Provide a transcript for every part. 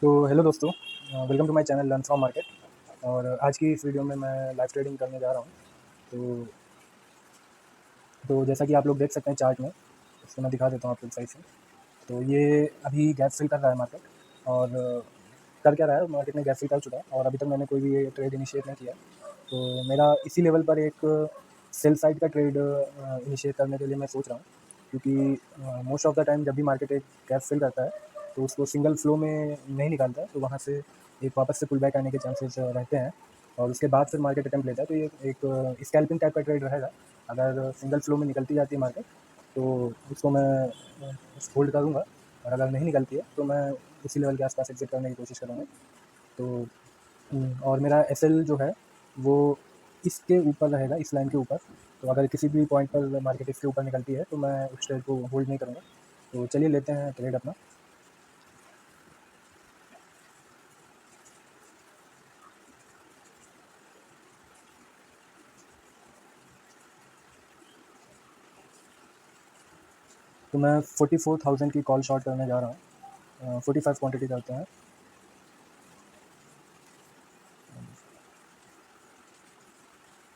तो हेलो दोस्तों, welcome to my channel learn from market. और आज की इस वीडियो में मैं लाइव ट्रेडिंग करने जा रहा हूँ। तो जैसा कि आप लोग देख सकते हैं चार्ट में, इसको मैं दिखा देता हूँ आप लोग साइड से। तो ये अभी गैप फिल कर रहा है मार्केट, और कर क्या रहा है, मार्केट में गैप फिल कर चुका है और अभी तक मैंने कोई भी ये ट्रेड इनिशिएट नहीं किया। तो मेरा इसी लेवल पर एक सेल साइड का ट्रेड इनिशिएट करने के लिए मैं सोच रहा हूँ, क्योंकि मोस्ट ऑफ द टाइम जब भी मार्केट एक गैप फिल करता है तो उसको सिंगल फ्लो में नहीं निकालता है, तो वहाँ से एक वापस से पुल बैक आने के चांसेस रहते हैं और उसके बाद फिर मार्केट अटेम्प्ट लेता है। तो ये एक स्कैल्पिंग टाइप का ट्रेड रहेगा। अगर सिंगल फ्लो में निकलती जाती है मार्केट तो उसको मैं होल्ड करूँगा, और अगर नहीं निकलती है तो मैं उसी लेवल के आसपास एग्जिट करने की कोशिश करूँगा। तो और मेरा एसएल जो है वो इसके ऊपर रहेगा, इस लाइन के ऊपर। तो अगर किसी भी पॉइंट पर मार्केट इसके ऊपर निकलती है तो मैं उस ट्रेड को होल्ड नहीं करूँगा। तो चलिए लेते हैं ट्रेड अपना। तो मैं 44,000 की कॉल शॉर्ट करने जा रहा हूँ। 45 क्वांटिटी करते हैं।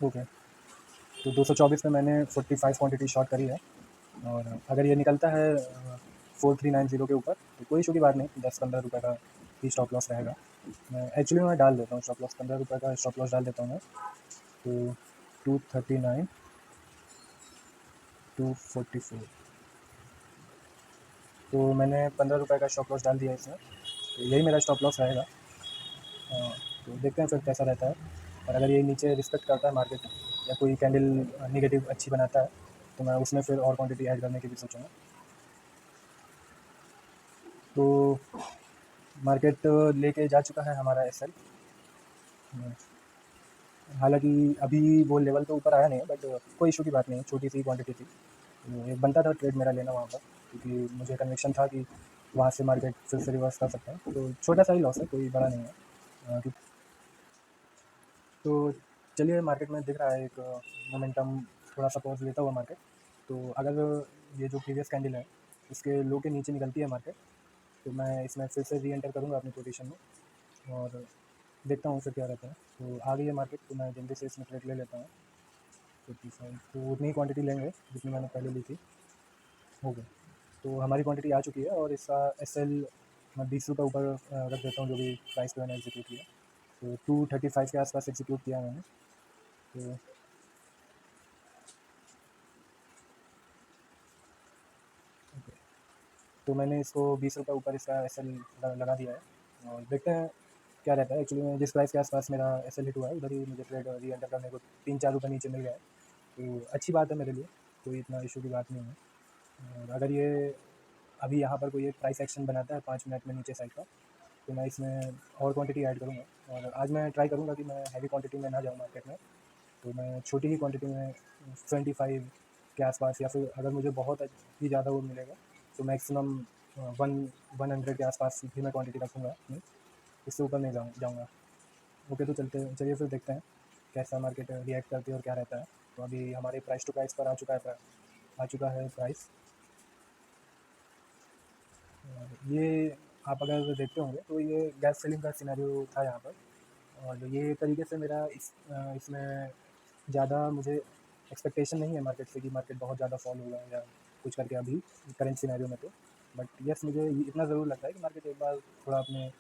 ओके, तो 224 में मैंने 45 क्वांटिटी शॉर्ट करी है, और अगर ये निकलता है 4390 के ऊपर तो कोई इशू की बात नहीं, 10-15 रुपये का ही स्टॉप लॉस रहेगा। मैं एक्चुअली मैं डाल देता हूँ स्टॉप लॉस, 15 रुपये का स्टॉप लॉस डाल देता हूँ मैं। तो 239, 244, तो मैंने 15 रुपये का स्टॉप लॉस डाल दिया इसमें। तो यही मेरा स्टॉप लॉस रहेगा। तो देखते हैं फिर कैसा रहता है। और अगर ये नीचे रिस्पेक्ट करता है मार्केट, या कोई कैंडल निगेटिव अच्छी बनाता है, तो मैं उसमें फिर और क्वांटिटी ऐड करने की भी सोचूंगा। तो मार्केट लेके जा चुका है हमारा एसएल। हालांकि अभी वो लेवल तो ऊपर आया नहीं है, बट कोई इशू की बात नहीं है, छोटी सी क्वांटिटी थी। तो एक बनता था ट्रेड मेरा लेना वहाँ पर, क्योंकि मुझे कन्विक्शन था कि वहाँ से मार्केट फिर से रिवर्स कर सकता है। तो छोटा सा ही लॉस है, कोई बड़ा नहीं है। तो चलिए, मार्केट में दिख रहा है एक मोमेंटम थोड़ा सा पॉज लेता हुआ मार्केट। तो अगर ये जो प्रीवियस कैंडल है उसके लो के नीचे निकलती है मार्केट, तो मैं इसमें फिर से री एंटर करूँगा अपनी पोजीशन में, और देखता हूँ फिर क्या रहता है। तो आ गई है मार्केट, तो मैं जल्दी से इसमें ट्रेड ले लेता हूँ। 55, तो उतनी ही क्वांटिटी लेंगे जितनी मैंने पहले ली थी। हो गया, तो हमारी क्वांटिटी आ चुकी है, और इसका एसएल मैं 20 रुपये ऊपर रख देता हूँ, जो भी प्राइस पे मैंने एग्जीक्यूट किया। तो 235 के आसपास एग्जीक्यूट किया मैंने। तो तो मैंने इसको 20 रुपये ऊपर इसका एसएल लगा दिया है, और देखते हैं क्या रहता है। एक्चुअली में जिस प्राइस के आसपास मेरा एसएल हिट हुआ है, उधर ही मुझे ट्रेड री एंटर करने को 3-4 रुपये नीचे मिल गया है। तो अच्छी बात है मेरे लिए, कोई इतना इशू की बात नहीं है। और अगर ये अभी यहाँ पर कोई एक प्राइस एक्शन बनाता है 5 मिनट में नीचे साइड का, तो मैं इसमें और क्वांटिटी ऐड करूँगा। और आज मैं ट्राई करूँगा कि मैं हैवी क्वांटिटी में ना जाऊँ मार्केट में। तो मैं छोटी ही क्वांटिटी में 25 के आसपास, या फिर अगर मुझे बहुत ही ज़्यादा वो मिलेगा तो मैक्सिमम 100 के आसपास भी मैं क्वांटिटी रखूँगा अपनी, इससे ऊपर नहीं जाऊँगा। ओके, तो चलिए फिर देखते हैं कैसा मार्केट रिएक्ट करती है और क्या रहता है। तो अभी हमारे प्राइस टू प्राइस पर आ चुका है प्राइस। ये आप अगर देखते होंगे तो ये गैस सेलिंग का सिनेरियो था यहाँ पर, और ये तरीके से मेरा इसमें ज़्यादा मुझे एक्सपेक्टेशन नहीं है मार्केट से कि मार्केट बहुत ज़्यादा फॉल होगा या कुछ करके अभी करंट सिनेरियो में। तो बट यस, मुझे इतना ज़रूर लगता है कि मार्केट एक बार थोड़ा अपने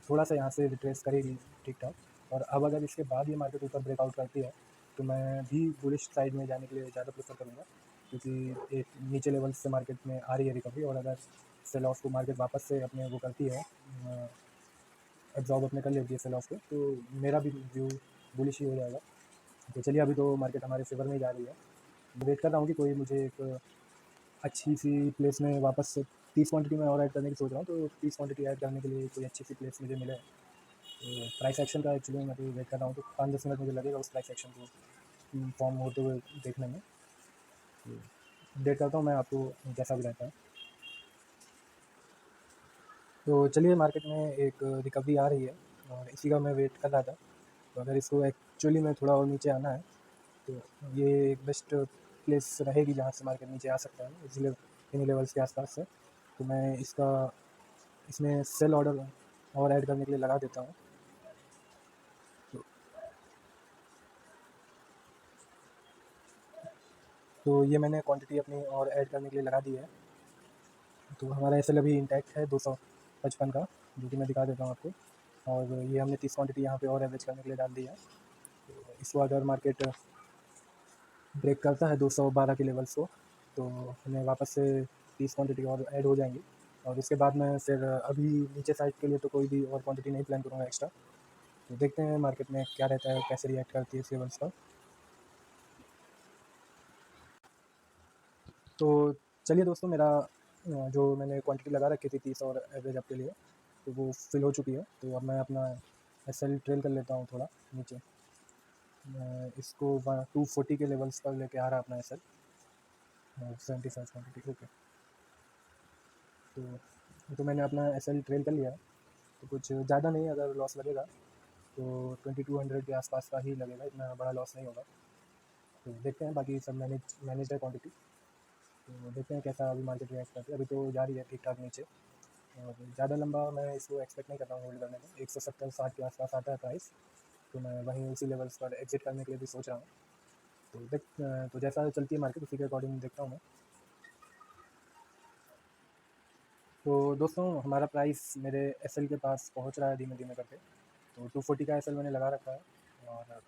थोड़ा सा यहाँ से रिट्रेस करेगी ठीक ठाक। और अब अगर इसके बाद ये मार्केट ऊपर ब्रेकआउट करती है तो मैं भी बुलिश साइड में जाने के लिए ज़्यादा प्रेफर करूँगा, क्योंकि एक नीचे लेवल से मार्केट में आ रही है रिकवरी, और अगर सेल ऑफ को मार्केट वापस से अपने वो करती है, एब्जॉर्ब अपने कर लेती है सेल ऑफ को, तो मेरा भी व्यू बुलिश ही हो जाएगा। तो चलिए, अभी तो मार्केट हमारे फेवर में ही जा रही है। वेट कर रहा हूँ कि कोई मुझे एक अच्छी सी प्लेस में वापस से 30 क्वांटिटी में और ऐड करने की सोच रहा हूँ। तो 30 क्वांटिटी ऐड करने के लिए कोई अच्छी सी प्लेस मुझे मिले। तो प्राइस एक्शन का एक्चुअली मैं तो वेट कर रहा हूँ, तो 5-10 मिनट मुझे लगेगा उस प्राइस एक्शन को फॉर्म होते हुए देखने में। तो अपडेट करता हूँ मैं आपको जैसा भी रहता है। तो चलिए, मार्केट में एक रिकवरी आ रही है और इसी का मैं वेट कर रहा था। तो अगर इसको एक्चुअली में थोड़ा और नीचे आना है तो ये एक बेस्ट प्लेस रहेगी जहाँ से मार्केट नीचे आ सकता है, इसलिए इन्हीं लेवल्स के आसपास से। तो मैं इसमें सेल ऑर्डर और ऐड करने के लिए लगा देता हूँ। तो तो ये मैंने क्वांटिटी अपनी और ऐड करने के लिए लगा दी है। तो हमारा एस एल अभी इंटैक्ट है 255 का, जो कि मैं दिखा देता हूँ आपको। और ये हमने 30 क्वांटिटी यहाँ पे और एवरेज करने के लिए डाल दी है। तो इसको अगर मार्केट ब्रेक करता है 212 के लेवल्स को, तो हमें वापस से 30 क्वांटिटी और ऐड हो जाएंगी। और उसके बाद मैं फिर अभी नीचे साइड के लिए तो कोई भी और क्वांटिटी नहीं प्लान करूँगा एक्स्ट्रा। तो देखते हैं मार्केट में क्या रहता है, कैसे रिएक्ट करती है इस लेवल्स पर। तो चलिए दोस्तों, मेरा जो मैंने क्वांटिटी लगा रखी थी 30 और एवरेज अप के लिए, तो वो फिल हो चुकी है। तो अब मैं अपना एस एल ट्रेल कर लेता हूँ थोड़ा नीचे। मैं इसको 240 के लेवल्स पर लेके आ रहा अपना एस एल 75 क्वान्टिटी। ओके, तो मैंने अपना एस एल ट्रेल कर लिया है। तो कुछ ज़्यादा नहीं, अगर लॉस लगेगा तो 2200 के आसपास का ही लगेगा, इतना बड़ा लॉस नहीं होगा। तो देखते हैं, बाकी सब मैनेज है क्वांटिटी। तो देखते हैं कैसा अभी मार्केट रिएक्ट करती है। अभी तो जा रही है ठीक ठाक नीचे, और ज़्यादा लंबा मैं इसको एक्सपेक्ट नहीं करता हूँ होल्ड करने में। 170-60 के आसपास आता है प्राइस, तो मैं वहीं उसी लेवल्स पर एग्जिट करने के लिए भी सोच रहा हूँ। तो जैसा चलती है मार्केट, उसी के अकॉर्डिंग देखता हूँ मैं। तो दोस्तों, हमारा प्राइस मेरे एस के पास पहुँच रहा है धीमे धीमे करके। तो 240 का एस मैंने लगा रखा है, और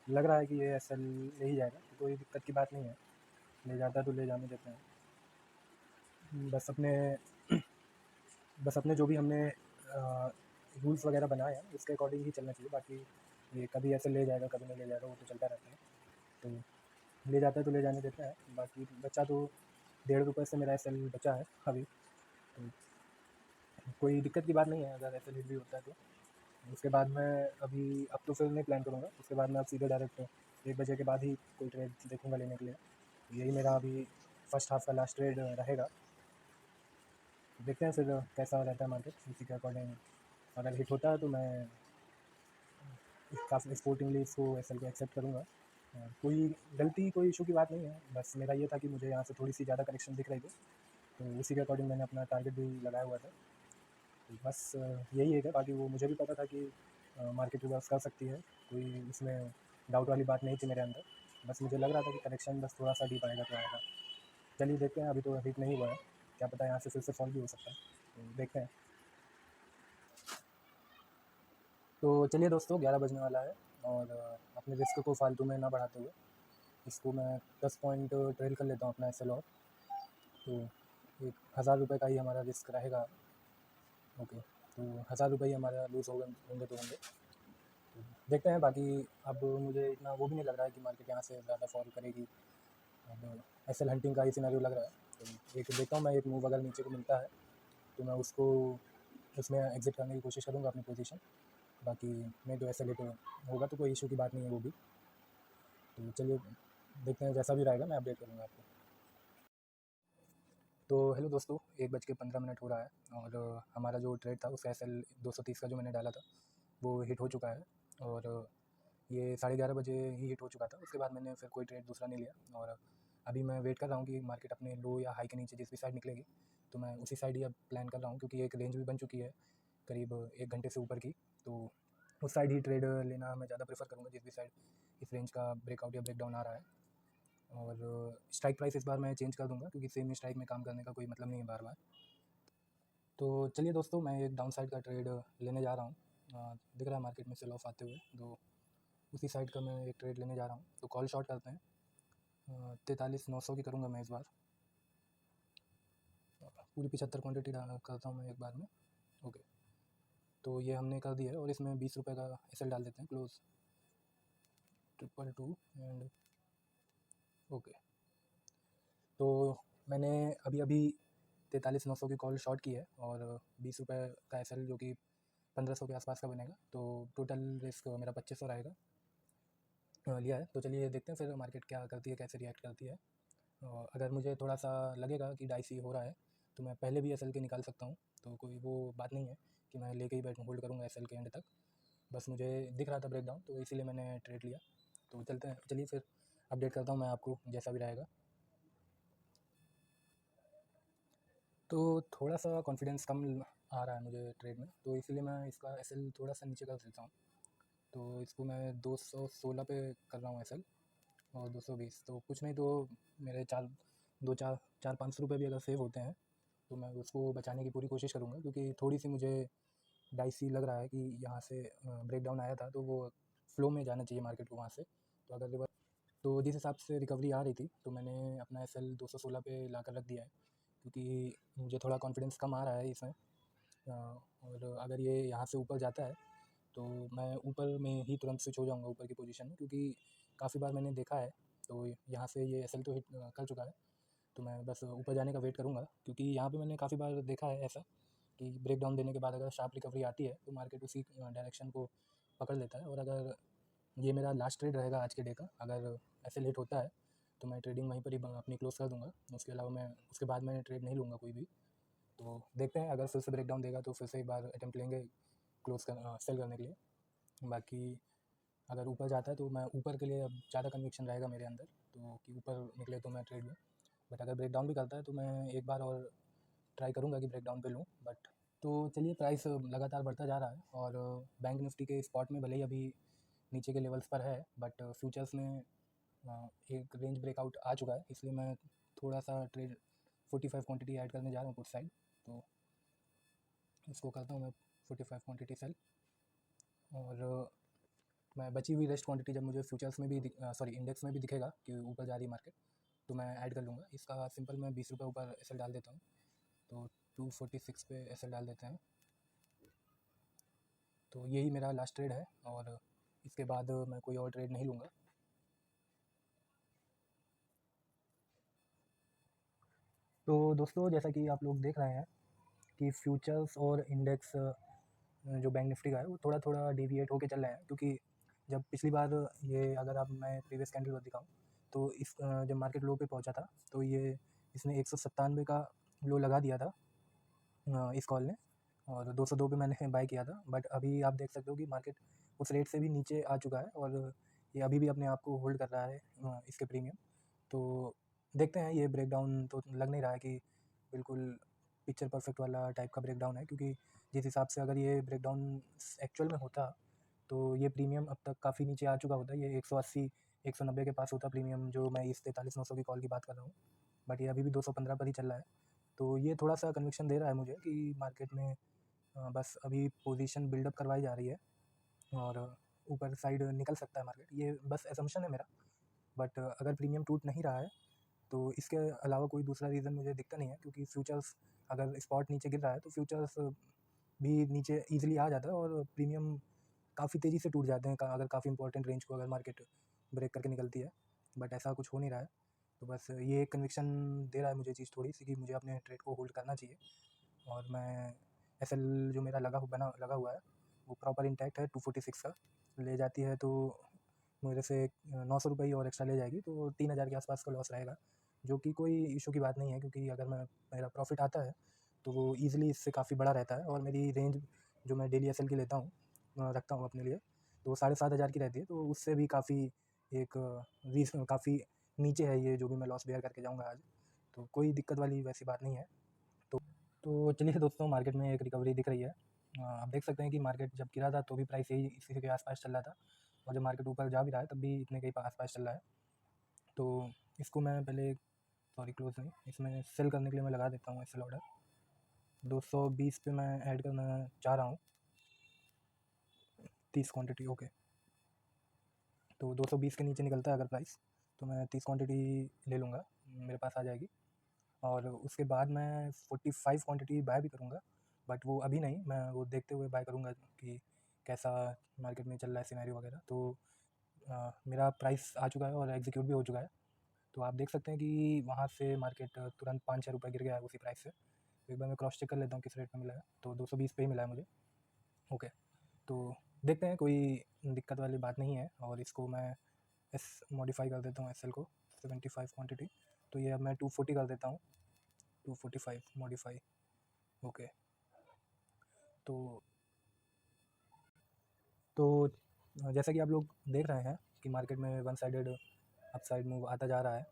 लग रहा है कि ये एस ले ही जाएगा, तो कोई दिक्कत की बात नहीं है। ले जाता है तो ले जाने देते हैं। बस अपने जो भी हमने रूल्स वगैरह बनाए हैं उसके अकॉर्डिंग ही चलना चाहिए। बाकी ये कभी ऐसे ले जाएगा, कभी नहीं ले जाएगा, वो तो चलता रहता है। तो ले जाता है तो ले जाने देते हैं। बाकी बचा तो ₹1.5 से मेरा एस बचा है अभी। तो कोई दिक्कत की बात नहीं है अगर ऐसे लेट भी होता है तो। उसके बाद मैं अभी अब तो फिर नहीं प्लान करूँगा। उसके बाद मैं अब सीधे डायरेक्ट 1 बजे के बाद ही कोई ट्रेड देखूँगा लेने के लिए। यही मेरा अभी फर्स्ट हाफ का लास्ट ट्रेड रहेगा। देखते हैं फिर कैसा रहता है मार्केट, उसी के अकॉर्डिंग अगर हिट होता है तो मैं काफ़ी स्पोर्टिंगली इसको एस को एक्सेप्ट करूँगा। कोई गलती, कोई इशू की बात नहीं है। बस मेरा ये था कि मुझे यहाँ से थोड़ी सी ज़्यादा करेक्शन दिख रही थी, तो उसी के अकॉर्डिंग मैंने अपना टारगेट भी लगाया हुआ था। तो बस यही है। बाकी वो मुझे भी पता था कि मार्केट रिवर्स कर सकती है, कोई इसमें डाउट वाली बात नहीं थी मेरे अंदर। बस मुझे लग रहा था कि करेक्शन बस थोड़ा सा डीप आएगा तो आएगा। चलिए देखते हैं, अभी तो हिट नहीं हुआ है, क्या पता यहाँ से फिर से फॉल भी हो सकता है। तो देखते हैं। तो चलिए दोस्तों, 11 बजने वाला है, और अपने रिस्क को फालतू में ना बढ़ाते हुए इसको मैं 10 पॉइंट ट्रेल कर लेता हूँ अपना एस और। तो 1,000 रुपये का ही हमारा रिस्क रहेगा। ओके, तो 1,000 रुपये ही हमारा लूज़ होंगे तो होंगे। तो देखते हैं। बाकी अब मुझे इतना वो भी नहीं लग रहा है कि मार्केट यहाँ से ज़्यादा फॉल करेगी। अब एस एल हंटिंग का ही सिनेरियो लग रहा है। तो एक देखता हूँ मैं, एक मूव अगर नीचे को मिलता है तो मैं उसको उसमें एग्जिट करने की कोशिश करूँगा अपनी पोजीशन। बाकी नहीं तो ऐसे लेट होगा तो कोई इशू की बात नहीं है वो भी। तो चलिए देखते हैं, जैसा भी रहेगा मैं अपडेट करूँगा आपको। तो हेलो दोस्तों, 1:15 हो रहा है, और हमारा जो ट्रेड था उसका एस एल 230 का जो मैंने डाला था वो हिट हो चुका है। और ये 11:30 बजे ही हिट हो चुका था। उसके बाद मैंने फिर कोई ट्रेड दूसरा नहीं लिया, और अभी मैं वेट कर रहा हूँ कि मार्केट अपने लो या हाई के नीचे जिस भी साइड निकलेगी तो मैं उसी साइड ही अब प्लान कर रहा हूँ, क्योंकि एक रेंज भी बन चुकी है करीब 1 घंटे से ऊपर की। तो उस साइड ही ट्रेड लेना मैं ज़्यादा प्रेफर करूँगा, जिस भी साइड इस रेंज का ब्रेकआउट या ब्रेकडाउन आ रहा है। और स्ट्राइक प्राइस इस बार मैं चेंज कर दूँगा, क्योंकि सेम स्ट्राइक में काम करने का कोई मतलब नहीं है बार बार। तो चलिए दोस्तों, मैं एक डाउन साइड का ट्रेड लेने जा रहा हूँ। दिख रहा है मार्केट में सेल ऑफ आते हुए, तो उसी साइड का मैं एक ट्रेड लेने जा रहा हूँ। तो कॉल शॉर्ट करते हैं। 43,900 की करूँगा मैं इस बार। पूरी 75 क्वान्टिटी करता हूँ मैं एक बार में। ओके, तो ये हमने कर दिया है, और इसमें 20 रुपये का एस डाल देते हैं क्लोज 222 एंड ओके। तो मैंने अभी अभी 43,900 की कॉल शॉर्ट की है, और 20 रुपये का एस जो कि 1500 के आसपास का बनेगा। तो टोटल रिस्क मेरा 2500 रहेगा लिया है। तो चलिए देखते हैं फिर मार्केट क्या करती है, कैसे रिएक्ट करती है। अगर मुझे थोड़ा सा लगेगा कि डाइसी हो रहा है तो मैं पहले भी एस के निकाल सकता हूँ। तो कोई वो बात नहीं है कि मैं लेके ही होल्ड करूँगा एस के एंड तक। बस मुझे दिख रहा था ब्रेकडाउन, तो इसीलिए मैंने ट्रेड लिया। तो चलिए फिर अपडेट करता हूँ मैं आपको जैसा भी रहेगा। तो थोड़ा सा कॉन्फिडेंस कम आ रहा है मुझे ट्रेड में, तो इसीलिए मैं इसका एसएल थोड़ा सा नीचे कर देता हूँ। तो इसको मैं 216 पे कर रहा हूँ एसएल, और 220, तो कुछ नहीं तो मेरे चार 500 रुपये भी अगर सेव होते हैं तो मैं उसको बचाने की पूरी कोशिश करूँगा, क्योंकि थोड़ी सी मुझे डाइसी लग रहा है कि यहाँ से ब्रेक डाउन आया था तो वो फ्लो में जाना चाहिए मार्केट को वहाँ से। तो अगर रिवर, तो जिस हिसाब से रिकवरी आ रही थी तो मैंने अपना एसएल 216 पे ला कर रख दिया है, क्योंकि मुझे थोड़ा कॉन्फिडेंस कम आ रहा है इसमें। और अगर ये यहाँ से ऊपर जाता है तो मैं ऊपर में ही तुरंत स्विच हो जाऊँगा ऊपर की पोजीशन में, क्योंकि काफ़ी बार मैंने देखा है। तो यहाँ से ये एसएल तो हिट कर चुका है, तो मैं बस ऊपर जाने का वेट करूँगा, क्योंकि यहाँ पे मैंने काफ़ी बार देखा है ऐसा कि ब्रेक डाउन देने के बाद अगर शार्प रिकवरी आती है तो मार्केट उसी डायरेक्शन को पकड़ लेता है। और अगर ये मेरा लास्ट ट्रेड रहेगा आज के डे का, अगर ऐसे लेट होता है तो मैं ट्रेडिंग वहीं पर ही अपनी क्लोज़ कर दूँगा। उसके अलावा मैं उसके बाद मैं ट्रेड नहीं लूँगा कोई भी। तो देखते हैं, अगर फिर से ब्रेक डाउन देगा तो फिर से एक बार अटेम्प्ट लेंगे सेल करने के लिए। बाकी अगर ऊपर जाता है तो मैं ऊपर के लिए अब ज़्यादा कन्विक्शन रहेगा मेरे अंदर, तो कि ऊपर निकले तो मैं ट्रेड लूँ। बट अगर ब्रेक डाउन भी करता है तो मैं एक बार और ट्राई करूँगा कि ब्रेक डाउन पे लूँ। बट तो चलिए, प्राइस लगातार बढ़ता जा रहा है, और बैंक निफ्टी के स्पॉट में भले ही अभी नीचे के लेवल्स पर है, बट फ्यूचर्स में एक रेंज ब्रेकआउट आ चुका है, इसलिए मैं थोड़ा सा ट्रेड 45 क्वांटिटी ऐड करने जा रहा हूँ पुट साइड। तो इसको करता हूँ मैं 45 क्वांटिटी सेल, और मैं बची हुई रेस्ट क्वांटिटी जब मुझे फ्यूचर्स में भी इंडेक्स में भी दिखेगा कि ऊपर जा रही है मार्केट, तो मैं ऐड कर लूँगा। इसका सिंपल मैं 20 रुपये ऊपर एसएल डाल देता हूँ, तो 246 पे एसएल डाल देते हैं। तो यही मेरा लास्ट ट्रेड है, और इसके बाद मैं कोई और ट्रेड नहीं लूँगा। तो दोस्तों, जैसा कि आप लोग देख रहे हैं कि फ्यूचर्स और इंडेक्स जो बैंक निफ्टी का है वो थोड़ा थोड़ा डेविएट होके चल रहे हैं, क्योंकि जब पिछली बार ये, अगर आप मैं प्रीवियस कैंडल दिखाऊं तो इस जब मार्केट लो पे पहुंचा था तो ये इसने 197 का लो लगा दिया था इस कॉल ने, और 202 पे मैंने बाय किया था। बट अभी आप देख सकते हो कि मार्केट उस रेट से भी नीचे आ चुका है, और ये अभी भी अपने आप को होल्ड कर रहा है इसके प्रीमियम। तो देखते हैं, ये ब्रेकडाउन तो लग नहीं रहा है कि बिल्कुल पिक्चर परफेक्ट वाला टाइप का ब्रेकडाउन है, क्योंकि जिस हिसाब से अगर ये ब्रेकडाउन एक्चुअल में होता तो ये प्रीमियम अब तक काफ़ी नीचे आ चुका होता। ये 180 190 के पास होता प्रीमियम, जो मैं इस 43,900 की कॉल की बात कर रहा हूँ। बट ये अभी भी 215 पर ही चल रहा है। तो ये थोड़ा सा कन्विक्शन दे रहा है मुझे कि मार्केट में बस अभी पोजीशन बिल्डअप करवाई जा रही है, और ऊपर साइड निकल सकता है मार्केट, ये बस असम्पशन है मेरा। बट अगर प्रीमियम टूट नहीं रहा है तो इसके अलावा कोई दूसरा रीज़न मुझे दिखता नहीं है, क्योंकि फ्यूचर्स, अगर स्पॉट नीचे गिर रहा है तो फ्यूचर्स भी नीचे ईजिली आ जाता है, और प्रीमियम काफ़ी तेज़ी से टूट जाते हैं अगर काफ़ी इंपॉर्टेंट रेंज को अगर मार्केट ब्रेक करके निकलती है। बट ऐसा कुछ हो नहीं रहा है, तो बस ये एक कन्विक्शन दे रहा है मुझे चीज़ थोड़ी सी, कि मुझे अपने ट्रेड को होल्ड करना चाहिए। और मैं एसएल जो मेरा लगा हुआ है वो प्रॉपर इंटैक्ट है। 246 का ले जाती है तो मेरे से 900 रुपये ही और एक्स्ट्रा ले जाएगी, तो 3000 के आसपास का लॉस रहेगा, जो कि कोई इशू की बात नहीं है, क्योंकि अगर मेरा प्रॉफिट आता है तो वो ईज़िली इससे काफ़ी बड़ा रहता है। और मेरी रेंज जो मैं डेली एसएल की लेता हूँ, रखता हूँ अपने लिए, तो वो 7,500 की रहती है, तो उससे भी काफ़ी एक काफ़ी नीचे है ये जो भी मैं लॉस बेयर करके जाऊँगा आज। तो कोई दिक्कत वाली वैसी बात नहीं है। तो चलिए दोस्तों, मार्केट में एक रिकवरी दिख रही है। आप देख सकते हैं कि मार्केट जब गिरा था तो भी प्राइस यही इसी के आसपास चल रहा था, और जब मार्केट ऊपर जा भी रहा है तब भी इतने के आसपास चल रहा है। तो इसको मैं पहले, क्लोज नहीं, इसमें सेल करने के लिए मैं लगा देता हूँ एसएल ऑर्डर 220 पे मैं ऐड करना चाह रहा हूँ 30 क्वांटिटी। ओके, तो 220 के नीचे निकलता है अगर प्राइस, तो मैं 30 क्वांटिटी ले लूँगा, मेरे पास आ जाएगी। और उसके बाद मैं 45 क्वांटिटी बाय भी करूँगा, बट वो अभी नहीं, मैं वो देखते हुए बाय करूँगा कि कैसा मार्केट में चल रहा है सिनेरियो वगैरह। तो मेरा प्राइस आ चुका है और एग्जीक्यूट भी हो चुका है। तो आप देख सकते हैं कि वहाँ से मार्केट तुरंत 5-6 रुपये गिर गया है उसी प्राइस से। तो एक बार मैं क्रॉस चेक कर लेता हूँ किस रेट में मिला है, तो 220 पे ही मिला है मुझे। ओके, तो देखते हैं, कोई दिक्कत वाली बात नहीं है। और इसको मैं मॉडिफाई कर देता हूँ एसएल को 75 क्वांटिटी, तो ये अब मैं 240 कर देता हूँ, 245 मॉडिफाई। ओके, तो तो जैसा कि आप लोग देख रहे हैं कि मार्केट में वन साइडेड अपसाइड मूव आता जा रहा है।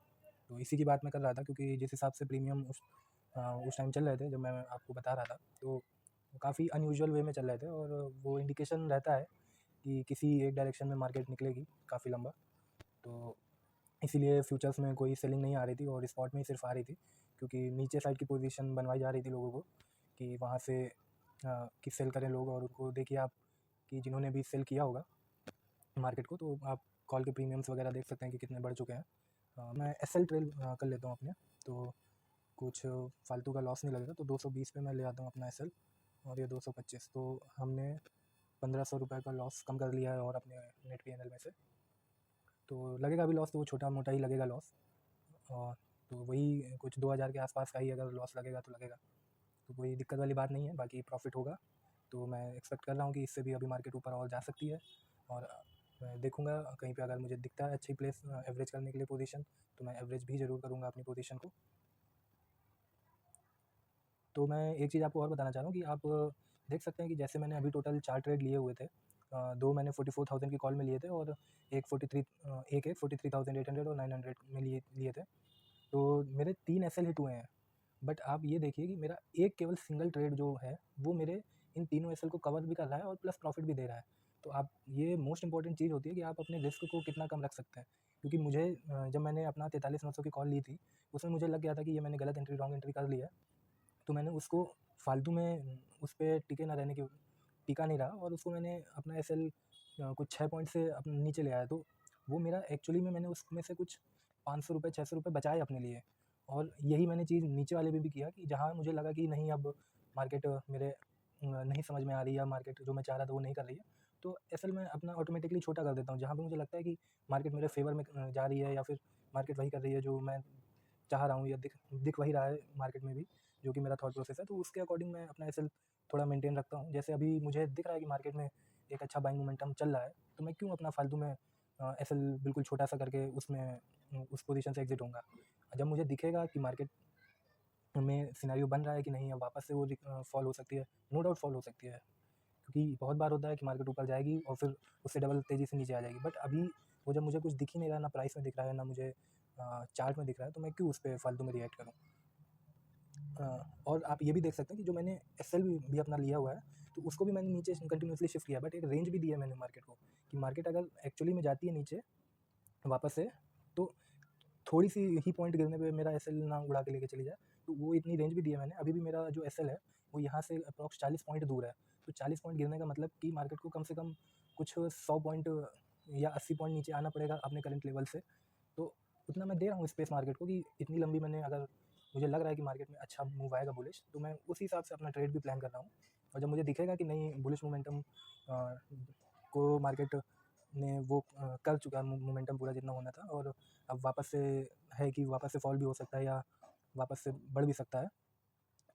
तो इसी की बात मैं कर रहा था, क्योंकि जिस हिसाब से प्रीमियम उस टाइम चल रहे थे जब मैं आपको बता रहा था, तो काफ़ी अनयूजुअल वे में चल रहे थे और वो इंडिकेशन रहता है कि किसी एक डायरेक्शन में मार्केट निकलेगी काफ़ी लंबा। तो इसीलिए फ्यूचर्स में कोई सेलिंग नहीं आ रही थी और स्पॉट में ही सिर्फ आ रही थी, क्योंकि नीचे साइड की पोजीशन बनवाई जा रही थी लोगों को कि वहाँ से कि सेल करें लोग। और उनको देखिए आप कि जिन्होंने भी सेल किया होगा मार्केट को, तो आप कॉल के प्रीमियम्स वगैरह देख सकते हैं कि कितने बढ़ चुके हैं। मैं एसएल ट्रेल कर लेता हूँ अपने, तो कुछ फालतू का लॉस नहीं लगेगा। तो 220 पे मैं ले आता हूँ अपना एसएल और ये 225, तो हमने 1500 रुपये का लॉस कम कर लिया है और अपने नेट पीएनएल में से। तो लगेगा अभी लॉस, तो वो छोटा मोटा ही लगेगा लॉस, और तो वही कुछ 2000 के आसपास का ही अगर लॉस लगेगा तो लगेगा, तो कोई दिक्कत वाली बात नहीं है। बाकी प्रॉफिट होगा, तो मैं एक्सपेक्ट कर रहा हूँ कि इससे भी अभी मार्केट ऊपर और जा सकती है। और मैं देखूँगा कहीं पे अगर मुझे दिखता है अच्छी प्लेस एवरेज करने के लिए पोजीशन, तो मैं एवरेज भी ज़रूर करूँगा अपनी पोजीशन को। तो मैं एक चीज़ आपको और बताना चाह रहा हूँ कि आप देख सकते हैं कि जैसे मैंने अभी टोटल 4 ट्रेड लिए हुए थे। 2 मैंने 44,000 की कॉल में लिए थे और एक 43,800 और 900 में लिए थे। तो मेरे 3 एसएल हिट हुए हैं। बट आप ये देखिए कि मेरा एक केवल सिंगल ट्रेड जो है वो मेरे इन तीनों एसएल को कवर भी कर रहा है और प्लस प्रॉफिट भी दे रहा है। तो आप ये मोस्ट इंपॉर्टेंट चीज़ होती है कि आप अपने रिस्क को कितना कम रख सकते हैं। क्योंकि मुझे जब मैंने अपना 43,900 की कॉल ली थी, उसमें मुझे लग गया था कि ये मैंने गलत एंट्री, रॉन्ग एंट्री कर ली है। तो मैंने उसको फालतू में उस पर टिके ना रहने की, टिका नहीं रहा और उसको मैंने अपना एसएल कुछ 6 पॉइंट से अपने नीचे ले आया। तो वो मेरा एक्चुअली में मैंने उसमें से कुछ 500 रुपये 600 रुपये बचाए अपने लिए। और यही मैंने चीज़ नीचे वाले में भी किया कि जहाँ मुझे लगा कि नहीं अब मार्केट मेरे नहीं समझ में आ रही है, मार्केट जो मैं चाह रहा था वो नहीं कर रही है, तो एसएल मैं अपना ऑटोमेटिकली छोटा कर देता हूँ। जहाँ पे मुझे लगता है कि मार्केट मेरे फेवर में जा रही है या फिर मार्केट वही कर रही है जो मैं चाह रहा हूँ या दिख वही रहा है मार्केट में भी, जो कि मेरा थॉट प्रोसेस है, तो उसके अकॉर्डिंग मैं अपना एसएल थोड़ा मेंटेन रखता हूँ। जैसे अभी मुझे दिख रहा है कि मार्केट में एक अच्छा बाइंग मोमेंटम चल रहा है, तो मैं क्यों अपना फालतू में एसएल बिल्कुल छोटा सा करके उसमें उस पोजीशन से एग्जिट होऊंगा। जब मुझे दिखेगा कि मार्केट में सिनेरियो बन रहा है कि नहीं अब वापस से वो फॉल हो सकती है, नो डाउट फॉल हो सकती है, क्योंकि बहुत बार होता है कि मार्केट ऊपर जाएगी और फिर उससे डबल तेज़ी से नीचे आ जाएगी। बट अभी वो जब मुझे कुछ दिख ही नहीं रहा, ना प्राइस में दिख रहा है, ना मुझे चार्ट में दिख रहा है, तो मैं क्यों उस पर फालतू में रिएक्ट करूँ। और आप ये भी देख सकते हैं कि जो मैंने एसएल भी अपना लिया हुआ है, तो उसको भी मैंने नीचे कंटिन्यूसली शिफ्ट किया, बट एक रेंज भी दिया है मैंने मार्केट को कि मार्केट अगर एक्चुअली में जाती है नीचे वापस से, तो थोड़ी सी ही पॉइंट गिरने पे मेरा एसएल ना उड़ा के लेके चली जाए, तो वो इतनी रेंज भी दी है मैंने। अभी भी मेरा जो एसएल है वो यहाँ से अप्रॉक्स 40 पॉइंट दूर है, तो 40 पॉइंट गिरने का मतलब कि मार्केट को कम से कम कुछ 100 पॉइंट या 80 पॉइंट नीचे आना पड़ेगा अपने करंट लेवल से। तो उतना मैं दे रहा हूँ स्पेस मार्केट को कि इतनी लंबी मैंने, अगर मुझे लग रहा है कि मार्केट में अच्छा मूव आएगा बुलिश, तो मैं उसी हिसाब से अपना ट्रेड भी प्लान कर रहा हूँ। और जब मुझे दिखेगा कि नहीं बुलिश मोमेंटम को मार्केट ने वो कर चुका है मोमेंटम पूरा जितना होना था, और अब वापस से है कि वापस से फॉल भी हो सकता है या वापस से बढ़ भी सकता है,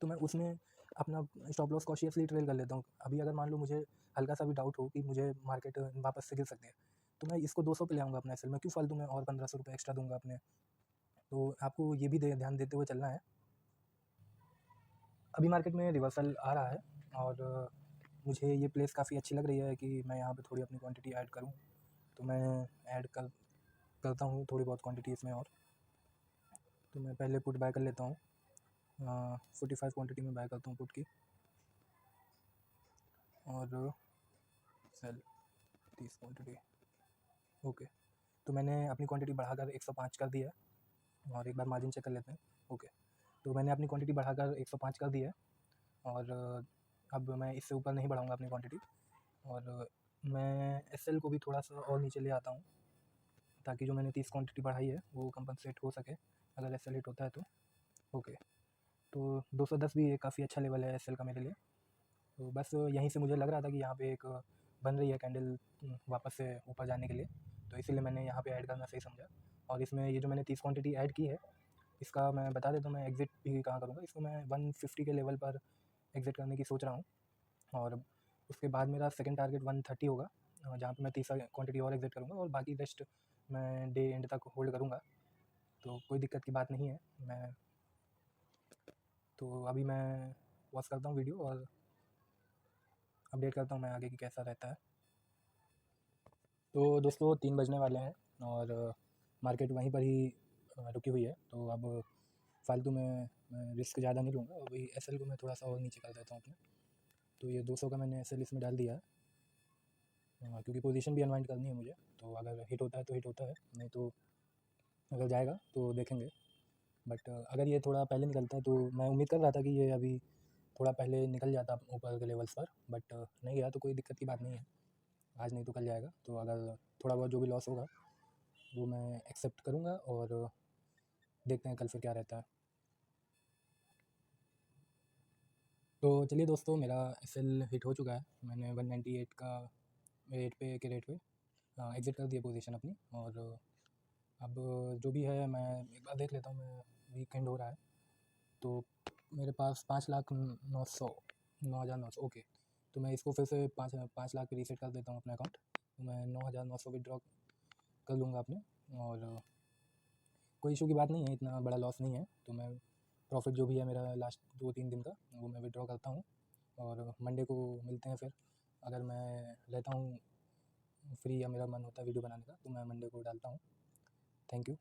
तो मैं उसमें अपना स्टॉप लॉस कॉशियसली ट्रेल कर लेता हूँ। अभी अगर मान लो मुझे हल्का सा भी डाउट हो कि मुझे मार्केट वापस से गिर सकती है, तो मैं इसको 200 पे ले आऊँगा अपना एसएल में, क्यों फालतू में और 1500 रुपये एक्स्ट्रा दूंगा अपने। तो आपको ये भी ध्यान देते हुए चलना है। अभी मार्केट में रिवर्सल आ रहा है और मुझे ये प्लेस काफ़ी अच्छी लग रही है कि मैं यहाँ पे थोड़ी अपनी क्वांटिटी ऐड करूँ, तो मैं ऐड करता हूँ थोड़ी बहुत क्वांटिटी इसमें। और तो मैं पहले पुट बाय कर लेता हूँ, 45 क्वांटिटी में बाय करता हूँ पुट की, और सेल 30 क्वांटिटी। ओके, तो मैंने अपनी क्वांटिटी बढ़ाकर 105 कर दी है, और एक बार मार्जिन चेक कर लेते हैं। ओके, तो मैंने अपनी क्वांटिटी बढ़ाकर 105 कर दी है, और अब मैं इससे ऊपर नहीं बढ़ाऊँगा अपनी क्वांटिटी। और मैं एसएल को भी थोड़ा सा और नीचे ले आता हूँ, ताकि जो मैंने 30 क्वांटिटी बढ़ाई है वो कंपनसेट हो सके अगर एसएल हिट होता है तो। ओके, तो 210 भी एक काफ़ी अच्छा लेवल है एसएल का मेरे लिए। तो बस यहीं से मुझे लग रहा था कि यहाँ पे एक बन रही है कैंडल वापस से ऊपर जाने के लिए, तो इसीलिए मैंने यहाँ पे ऐड करना सही समझा। और इसमें ये जो मैंने 30 क्वांटिटी ऐड की है, इसका मैं बता देता हूँ मैं एग्ज़िट भी कहाँ करूँगा। इसको मैं 150 के लेवल पर एग्ज़िट करने की सोच रहा हूँ, और उसके बाद मेरा सेकंड टारगेट 130 होगा, जहाँ पे मैं 30 क्वांटिटी और एग्ज़िट करूँगा, और बाकी रेस्ट मैं डे एंड तक होल्ड करूँगा, तो कोई दिक्कत की बात नहीं है। मैं तो अभी मैं पॉज़ करता हूँ वीडियो और अपडेट करता हूँ मैं आगे की कैसा रहता है। तो दोस्तों 3 बजने वाले हैं और मार्केट वहीं पर ही रुकी हुई है, तो अब फालतू में मैं रिस्क ज़्यादा नहीं लूँगा, और वही एसएल को मैं थोड़ा सा और नीचे कर देता हूँ अपने। तो ये 200 का मैंने एसएल इसमें डाल दिया है, क्योंकि पोजीशन भी अनवाइंड करनी है मुझे। तो अगर हिट होता है तो हिट होता है, नहीं तो अगर जाएगा तो देखेंगे। बट अगर ये थोड़ा पहले निकलता है तो मैं उम्मीद कर रहा था कि ये अभी थोड़ा पहले निकल जाता ऊपर के लेवल्स पर, बट नहीं गया तो कोई दिक्कत की बात नहीं है। आज नहीं तो कल जाएगा, तो अगर थोड़ा बहुत जो भी लॉस होगा वो मैं एक्सेप्ट करूँगा और देखते हैं कल फिर क्या रहता है। तो चलिए दोस्तों, मेरा एसएल हिट हो चुका है। मैंने 198 का रेट पे एग्ज़िट कर दिया पोजीशन अपनी। और अब जो भी है मैं एक बार देख लेता हूँ। मैं वीकेंड हो रहा है तो मेरे पास 5,09,900 ओके। तो मैं इसको फिर से 5 लाख पे रीसेट कर देता हूँ अपना अकाउंट। तो मैं 9,900 विड्रॉ कर लूँगा अपने, और कोई इशू की बात नहीं है, इतना बड़ा लॉस नहीं है। तो मैं प्रॉफिट जो भी है मेरा लास्ट 2-3 दिन का, वो मैं विड्रॉ करता हूँ और मंडे को मिलते हैं फिर। अगर मैं रहता हूँ फ्री या मेरा मन होता है वीडियो बनाने का तो मैं मंडे को डालता हूँ। Thank you.